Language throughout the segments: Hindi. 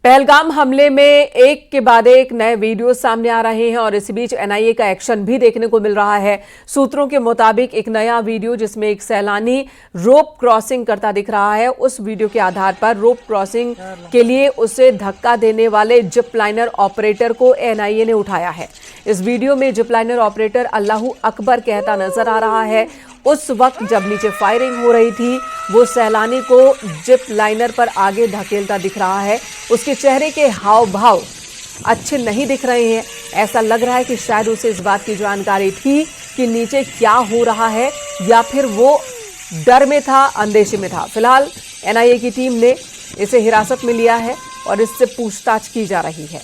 पहलगाम हमले में एक के बाद एक नए वीडियो सामने आ रहे हैं और इसी बीच एनआईए का एक्शन भी देखने को मिल रहा है। सूत्रों के मुताबिक एक नया वीडियो जिसमें एक सैलानी रोप क्रॉसिंग करता दिख रहा है। उस वीडियो के आधार पर रोप क्रॉसिंग के लिए उसे धक्का देने वाले जिप लाइनर ऑपरेटर को एनआईए ने उठाया है। इस वीडियो में zip liner operator Allahu Akbar कहता नजर आ रहा है। उस वक्त जब नीचे फायरिंग हो रही थी, वो सैलानी को जिप लाइनर पर आगे धकेलता दिख रहा है। उसके चेहरे के हाव भाव अच्छे नहीं दिख रहे हैं। ऐसा लग रहा है कि शायद उसे इस बात की जानकारी थी कि नीचे क्या हो रहा है, या फिर वो डर में था, अंदेशे में था। फिलहाल एनआईए की टीम ने इसे हिरासत में लिया है और इससे पूछताछ की जा रही है।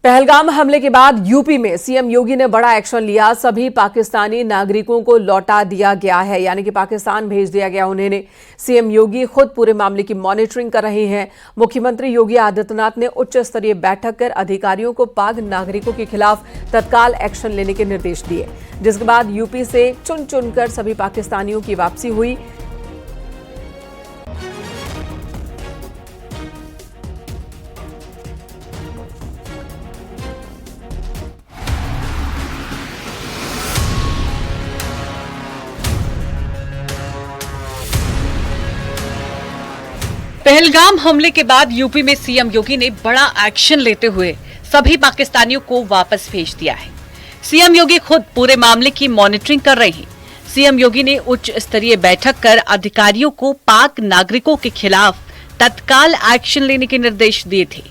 पहलगाम हमले के बाद यूपी में सीएम योगी ने बड़ा एक्शन लिया। सभी पाकिस्तानी नागरिकों को लौटा दिया गया है, यानी कि पाकिस्तान भेज दिया गया उन्हें। सीएम योगी खुद पूरे मामले की मॉनिटरिंग कर रहे हैं। मुख्यमंत्री योगी आदित्यनाथ ने उच्च स्तरीय बैठक कर अधिकारियों को पाक नागरिकों के खिलाफ तत्काल एक्शन लेने के निर्देश दिए, जिसके बाद यूपी से चुन चुनकर सभी पाकिस्तानियों की वापसी हुई। पहलगाम हमले के बाद यूपी में सीएम योगी ने बड़ा एक्शन लेते हुए सभी पाकिस्तानियों को वापस भेज दिया है। सीएम योगी खुद पूरे मामले की मॉनिटरिंग कर रहे हैं। सीएम योगी ने उच्च स्तरीय बैठक कर अधिकारियों को पाक नागरिकों के खिलाफ तत्काल एक्शन लेने के निर्देश दिए थे,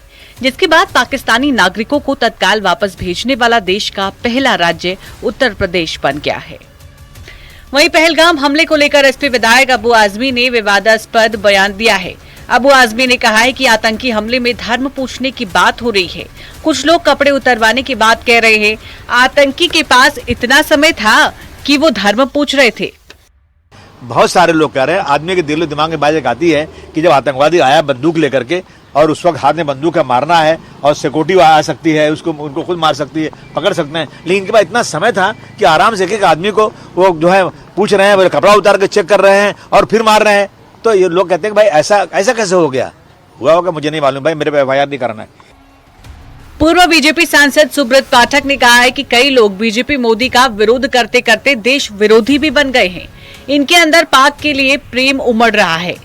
जिसके बाद पाकिस्तानी नागरिकों को तत्काल वापस भेजने वाला देश का पहला राज्य उत्तर प्रदेश बन गया है। वहीं पहलगाम हमले को लेकर एसपी विधायक अबू आजमी ने विवादास्पद बयान दिया है। अबू आजमी ने कहा है कि आतंकी हमले में धर्म पूछने की बात हो रही है। कुछ लोग कपड़े उतरवाने की बात कह रहे हैं। आतंकी के पास इतना समय था कि वो धर्म पूछ रहे थे। बहुत सारे लोग कह रहे हैं, आदमी के दिलो दिमाग में बात आती है कि जब आतंकवादी आया बंदूक लेकर के और उस वक्त हाथ में बंदूक है, मारना है और सिक्योरिटी आ सकती है, उनको खुद मार सकती है, पकड़ सकते हैं। लेकिन इनके पास इतना समय था कि आराम से एक आदमी को वो जो है पूछ रहे हैं, कपड़ा उतार के चेक कर रहे हैं और फिर मार रहे हैं। तो ये लोग कहते हैं कि भाई ऐसा कैसे हो गया, हुआ होगा, मुझे नहीं मालूम भाई, मेरे पे एफआईआर नहीं कराना है। पूर्व बीजेपी सांसद सुब्रत पाठक ने कहा है कि कई लोग बीजेपी मोदी का विरोध करते करते देश विरोधी भी बन गए हैं। इनके अंदर पाक के लिए प्रेम उमड़ रहा है।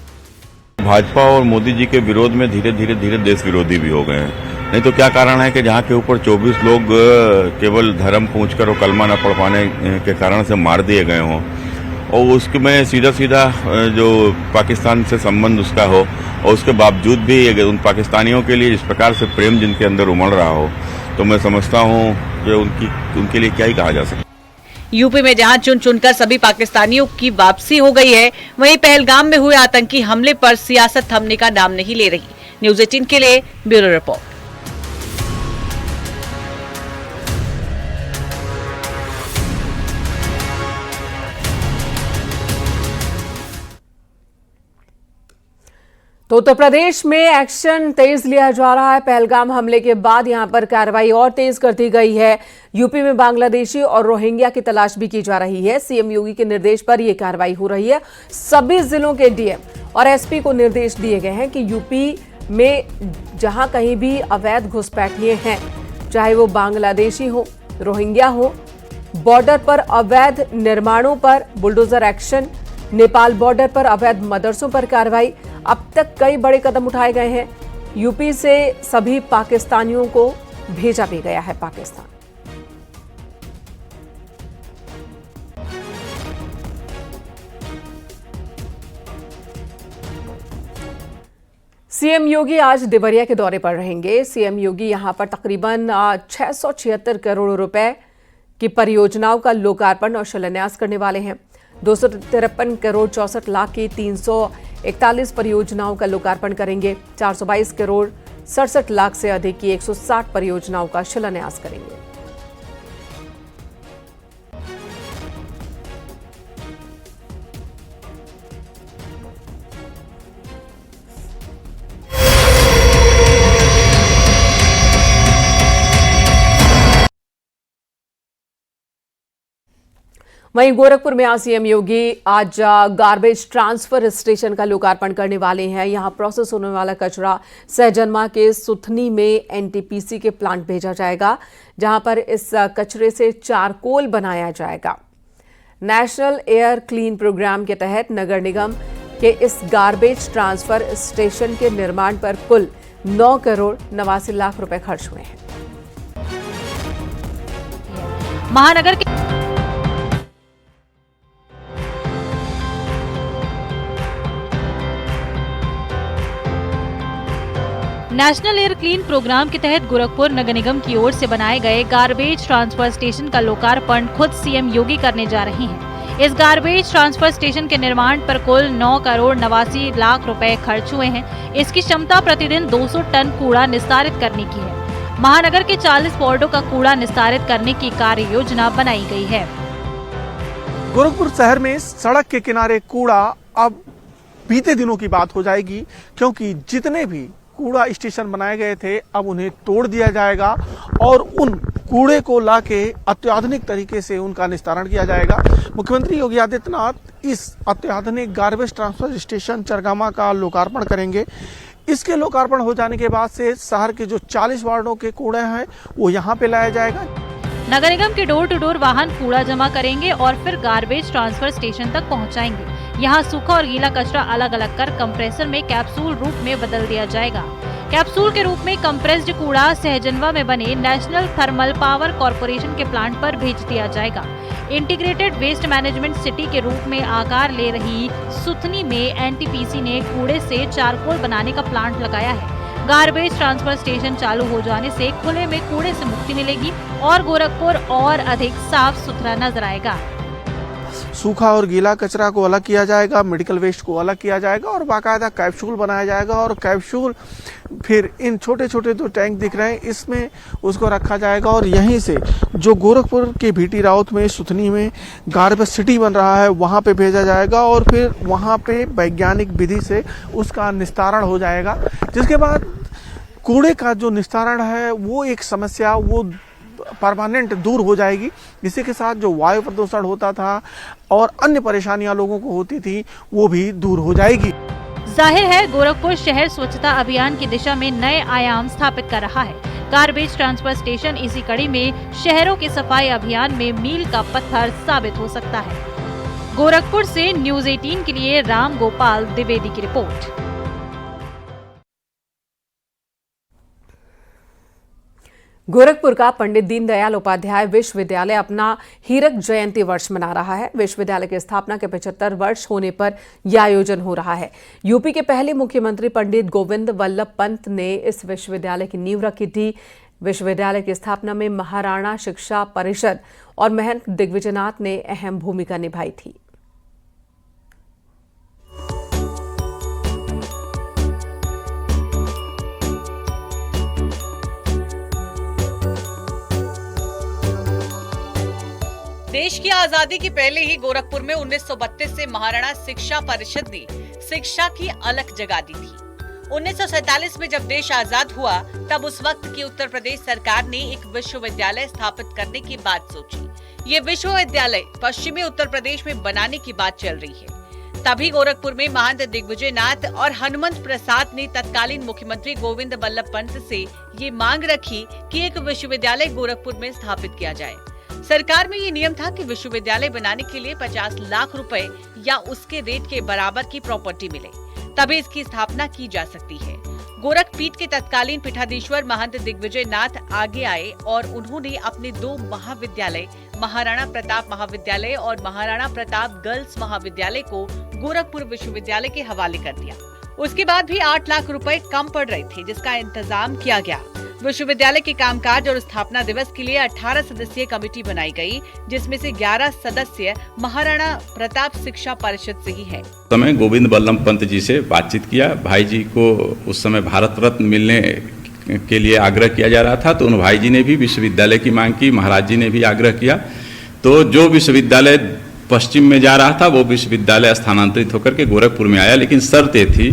भाजपा और मोदी जी के विरोध में धीरे धीरे देश विरोधी भी हो गए हैं। नहीं तो क्या कारण है कि जहाँ के ऊपर 24 लोग केवल धर्म पूछकर और कलमा न पढ़ पाने के कारण से मार दिए गए हों, और उसमें सीधा जो पाकिस्तान से संबंध उसका हो, और उसके बावजूद भी उन पाकिस्तानियों के लिए इस प्रकार से प्रेम जिनके अंदर उमड़ रहा हो, तो मैं समझता हूँ कि उनके लिए क्या ही कहा जा सकता। यूपी में जहां चुन चुनकर सभी पाकिस्तानियों की वापसी हो गई है, वहीं पहलगाम में हुए आतंकी हमले पर सियासत थमने का नाम नहीं ले रही। न्यूज़ 18 के लिए ब्यूरो रिपोर्ट। तो उत्तर प्रदेश में एक्शन तेज लिया जा रहा है। पहलगाम हमले के बाद यहां पर कार्रवाई और तेज कर दी गई है। यूपी में बांग्लादेशी और रोहिंग्या की तलाश भी की जा रही है। सीएम योगी के निर्देश पर यह कार्रवाई हो रही है। सभी जिलों के डीएम और एसपी को निर्देश दिए गए हैं कि यूपी में जहां कहीं भी अवैध घुसपैठिए हैं, चाहे वो बांग्लादेशी हो, रोहिंग्या हो, बॉर्डर पर अवैध निर्माणों पर बुलडोजर एक्शन, नेपाल बॉर्डर पर अवैध मदरसों पर कार्रवाई, अब तक कई बड़े कदम उठाए गए हैं। यूपी से सभी पाकिस्तानियों को भेजा भी गया है पाकिस्तान। सीएम योगी आज देवरिया के दौरे पर रहेंगे। सीएम योगी यहां पर तकरीबन 676 करोड़ रुपए की परियोजनाओं का लोकार्पण और शिलान्यास करने वाले हैं। 253 करोड़ 64 लाख की 341 परियोजनाओं का लोकार्पण करेंगे। 422 करोड़ 67 लाख से अधिक की 160 परियोजनाओं का शिलान्यास करेंगे। वहीं गोरखपुर में आज सीएम योगी आज गार्बेज ट्रांसफर स्टेशन का लोकार्पण करने वाले हैं। यहां प्रोसेस होने वाला कचरा सहजनवा के सुथनी में एनटीपीसी के प्लांट भेजा जाएगा, जहां पर इस कचरे से चारकोल बनाया जाएगा। नेशनल एयर क्लीन प्रोग्राम के तहत नगर निगम के इस गार्बेज ट्रांसफर स्टेशन के निर्माण पर कुल 9 करोड़ 89 लाख रुपए खर्च हुए हैं। महानगर के नेशनल एयर क्लीन प्रोग्राम के तहत गोरखपुर नगर निगम की ओर से बनाए गए गार्बेज ट्रांसफर स्टेशन का लोकार्पण खुद सीएम योगी करने जा रहे हैं। इस गार्बेज ट्रांसफर स्टेशन के निर्माण पर कुल 9 करोड़ 89 लाख रुपए खर्च हुए हैं। इसकी क्षमता प्रतिदिन 200 टन कूड़ा निस्तारित करने की है। महानगर के 40 वार्डों का कूड़ा निस्तारित करने की कार्य योजना बनाई गई है। गोरखपुर शहर में सड़क के किनारे कूड़ा अब बीते दिनों की बात हो जाएगी, क्योंकि जितने भी कूड़ा स्टेशन बनाए गए थे अब उन्हें तोड़ दिया जाएगा और उन कूड़े को लाके अत्याधुनिक तरीके से उनका निस्तारण किया जाएगा। मुख्यमंत्री योगी आदित्यनाथ इस अत्याधुनिक गार्बेज ट्रांसफर स्टेशन चरगामा का लोकार्पण करेंगे। इसके लोकार्पण हो जाने के बाद से शहर के जो 40 वार्डों के कूड़े हैं वो यहाँ पे लाया जाएगा। नगर निगम के डोर टू डोर वाहन कूड़ा जमा करेंगे और फिर गार्बेज ट्रांसफर स्टेशन तक पहुंचाएंगे। यहाँ सूखा और गीला कचरा अलग अलग कर कंप्रेसर में कैप्सूल रूप में बदल दिया जाएगा। कैप्सूल के रूप में कंप्रेस्ड कूड़ा सहजनवा में बने नेशनल थर्मल पावर कॉर्पोरेशन के प्लांट पर भेज दिया जाएगा। इंटीग्रेटेड वेस्ट मैनेजमेंट सिटी के रूप में आकार ले रही सुथनी में एनटीपीसी ने कूड़े से चारकोल बनाने का प्लांट लगाया है। गार्बेज ट्रांसफर स्टेशन चालू हो जाने से खुले में कूड़े से मुक्ति मिलेगी और गोरखपुर और अधिक साफ सुथरा नजर आएगा। सूखा और गीला कचरा को अलग किया जाएगा, मेडिकल वेस्ट को अलग किया जाएगा और बाकायदा कैप्सूल बनाया जाएगा और कैप्सूल फिर इन छोटे छोटे जो टैंक दिख रहे हैं इसमें उसको रखा जाएगा और यहीं से जो गोरखपुर के भीटी राउत में सुथनी में गार्बेज सिटी बन रहा है वहां पे भेजा जाएगा और फिर वहां पे वैज्ञानिक विधि से उसका निस्तारण हो जाएगा। जिसके बाद कूड़े का जो निस्तारण है वो एक समस्या वो परमानेंट दूर हो जाएगी। इसी के साथ जो वायु प्रदूषण होता था और अन्य परेशानियां लोगों को होती थी वो भी दूर हो जाएगी। जाहिर है गोरखपुर शहर स्वच्छता अभियान की दिशा में नए आयाम स्थापित कर रहा है। गार्बेज ट्रांसफर स्टेशन इसी कड़ी में शहरों के सफाई अभियान में मील का पत्थर साबित हो सकता है। गोरखपुर से न्यूज़ 18 के लिए राम गोपाल द्विवेदी की रिपोर्ट। गोरखपुर का पंडित दीनदयाल उपाध्याय विश्वविद्यालय अपना हीरक जयंती वर्ष मना रहा है। विश्वविद्यालय की स्थापना के 75 वर्ष होने पर यह आयोजन हो रहा है। यूपी के पहले मुख्यमंत्री पंडित गोविंद वल्लभ पंत ने इस विश्वविद्यालय की नींव रखी थी। विश्वविद्यालय की स्थापना में महाराणा शिक्षा परिषद और महंत दिग्विजयनाथ ने अहम भूमिका निभाई थी। देश की आजादी के पहले ही गोरखपुर में 1932 से महाराणा शिक्षा परिषद ने शिक्षा की अलख जगा दी थी। 1947 में जब देश आजाद हुआ तब उस वक्त की उत्तर प्रदेश सरकार ने एक विश्वविद्यालय स्थापित करने की बात सोची। ये विश्वविद्यालय पश्चिमी उत्तर प्रदेश में बनाने की बात चल रही है। तभी गोरखपुर में महंत दिग्विजयनाथ और हनुमंत प्रसाद ने तत्कालीन मुख्यमंत्री गोविंद वल्लभ पंत से ये मांग रखी कि एक विश्वविद्यालय गोरखपुर में स्थापित किया जाए। सरकार में ये नियम था कि विश्वविद्यालय बनाने के लिए 50 लाख रुपए या उसके रेट के बराबर की प्रॉपर्टी मिले, तभी इसकी स्थापना की जा सकती है। गोरखपीठ के तत्कालीन पीठाधीश्वर महंत दिग्विजयनाथ आगे आए और उन्होंने अपने 2 महाविद्यालय महाराणा प्रताप महाविद्यालय और महाराणा प्रताप गर्ल्स महाविद्यालय को गोरखपुर विश्वविद्यालय के हवाले कर दिया। उसके बाद भी 8 लाख रुपए कम पड़ रहे थे, जिसका इंतजाम किया गया। विश्वविद्यालय के कामकाज और स्थापना दिवस के लिए 18 सदस्यीय कमेटी बनाई गई, जिसमें से 11 सदस्य महाराणा प्रताप शिक्षा परिषद से ही है। समय गोविंद वल्लभ पंत जी से बातचीत किया। भाई जी को उस समय भारत रत्न मिलने के लिए आग्रह किया जा रहा था, तो उन भाई जी ने भी विश्वविद्यालय की मांग की, महाराज जी ने भी आग्रह किया। तो जो विश्वविद्यालय पश्चिम में जा रहा था वो विश्वविद्यालय स्थानांतरित होकर के गोरखपुर में आया, लेकिन शर्त ये थी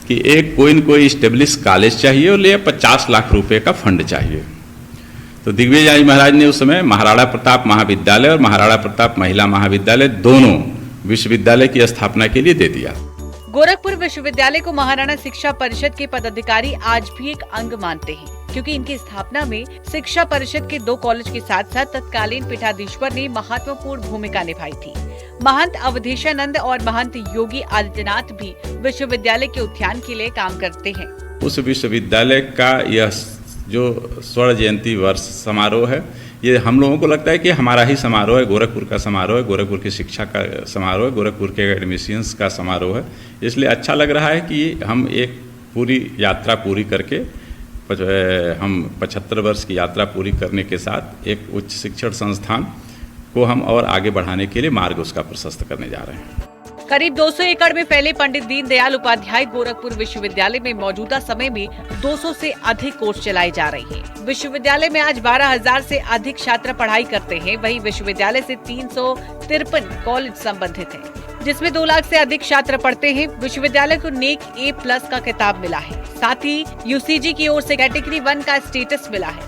कि एक कोई न कोई स्टेब्लिश कॉलेज चाहिए और 50 लाख रुपए का फंड चाहिए। तो दिग्विजय महाराज ने उस समय महाराणा प्रताप महाविद्यालय और महाराणा प्रताप महिला महाविद्यालय दोनों विश्वविद्यालय की स्थापना के लिए दे दिया। गोरखपुर विश्वविद्यालय को महाराणा शिक्षा परिषद के पदाधिकारी आज भी एक अंग मानते हैं, क्योंकि इनकी स्थापना में शिक्षा परिषद के 2 कॉलेज के साथ साथ तत्कालीन पीठाधीश्वर ने महत्वपूर्ण भूमिका निभाई थी। महंत अवधेशानंद और महंत योगी आदित्यनाथ भी विश्वविद्यालय के उत्थान के लिए काम करते हैं। उस विश्वविद्यालय का यह जो स्वर्ण जयंती वर्ष समारोह है, ये हम लोगों को लगता है कि हमारा ही समारोह है, गोरखपुर का समारोह है, गोरखपुर की शिक्षा का समारोह है, गोरखपुर के एडमिशंस का समारोह है। इसलिए अच्छा लग रहा है कि हम एक पूरी यात्रा पूरी करके हम 75 वर्ष की यात्रा पूरी करने के साथ एक उच्च शिक्षण संस्थान को हम और आगे बढ़ाने के लिए मार्ग उसका प्रशस्त करने जा रहे हैं। करीब 200 एकड़ में फैले पंडित दीनदयाल उपाध्याय गोरखपुर विश्वविद्यालय में मौजूदा समय में 200 से अधिक कोर्स चलाए जा रहे हैं। विश्वविद्यालय में आज 12,000 से अधिक छात्र पढ़ाई करते हैं। वहीं विश्वविद्यालय से 353 कॉलेज संबंधित हैं, जिसमें 2 लाख से अधिक छात्र पढ़ते हैं। विश्वविद्यालय को नेक A+ का खिताब मिला है। साथ ही UCG की ओर से कैटेगरी 1 का स्टेटस मिला है।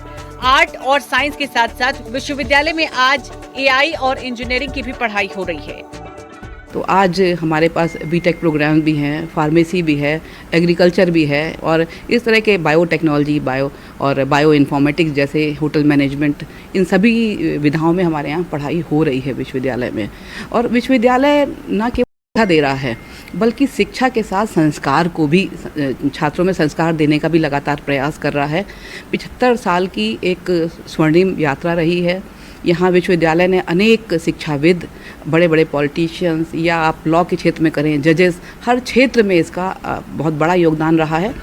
आर्ट और साइंस के साथ साथ विश्वविद्यालय में आज AI और इंजीनियरिंग की भी पढ़ाई हो रही है। तो आज हमारे पास बीटेक प्रोग्राम भी हैं, फार्मेसी भी है, एग्रीकल्चर भी है और इस तरह के बायोटेक्नोलॉजी, बायो इन्फॉर्मेटिक्स जैसे होटल मैनेजमेंट, इन सभी विधाओं में हमारे यहाँ पढ़ाई हो रही है विश्वविद्यालय में। और विश्वविद्यालय न केवल शिक्षा दे रहा है, बल्कि शिक्षा के साथ संस्कार को भी, छात्रों में संस्कार देने का भी लगातार प्रयास कर रहा है। 75 साल की एक स्वर्णिम यात्रा रही है। यहाँ विश्वविद्यालय ने अनेक शिक्षाविद, बड़े बड़े पॉलिटिशियंस या आप लॉ के क्षेत्र में करें, जजेस, हर क्षेत्र में इसका बहुत बड़ा योगदान रहा है।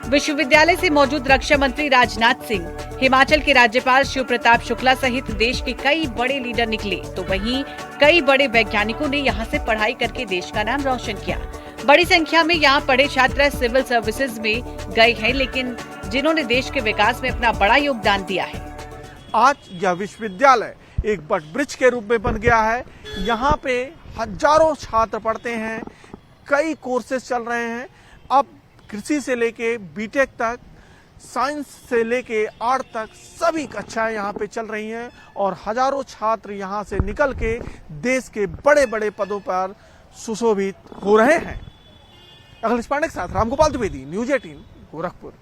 विश्वविद्यालय से मौजूद रक्षा मंत्री राजनाथ सिंह, हिमाचल के राज्यपाल शिव प्रताप शुक्ला सहित देश के कई बड़े लीडर निकले, तो वहीं कई बड़े वैज्ञानिकों ने यहाँ से पढ़ाई करके देश का नाम रोशन किया। बड़ी संख्या में यहाँ पढ़े छात्र सिविल सर्विसेज में गए हैं, लेकिन जिन्होंने देश के विकास में अपना बड़ा योगदान दिया है। आज यह विश्वविद्यालय एक वटवृक्ष के रूप में बन गया है। यहाँ पे हजारों छात्र पढ़ते हैं, कई कोर्सेज चल रहे हैं। अब कृषि से लेके बीटेक तक, साइंस से लेके आर्ट तक सभी कक्षाएं यहाँ पे चल रही हैं और हजारों छात्र यहाँ से निकल के देश के बड़े बड़े पदों पर सुशोभित हो रहे हैं। अखिलेश पांडे के साथ रामगोपाल द्विवेदी, न्यूज़ 18 गोरखपुर।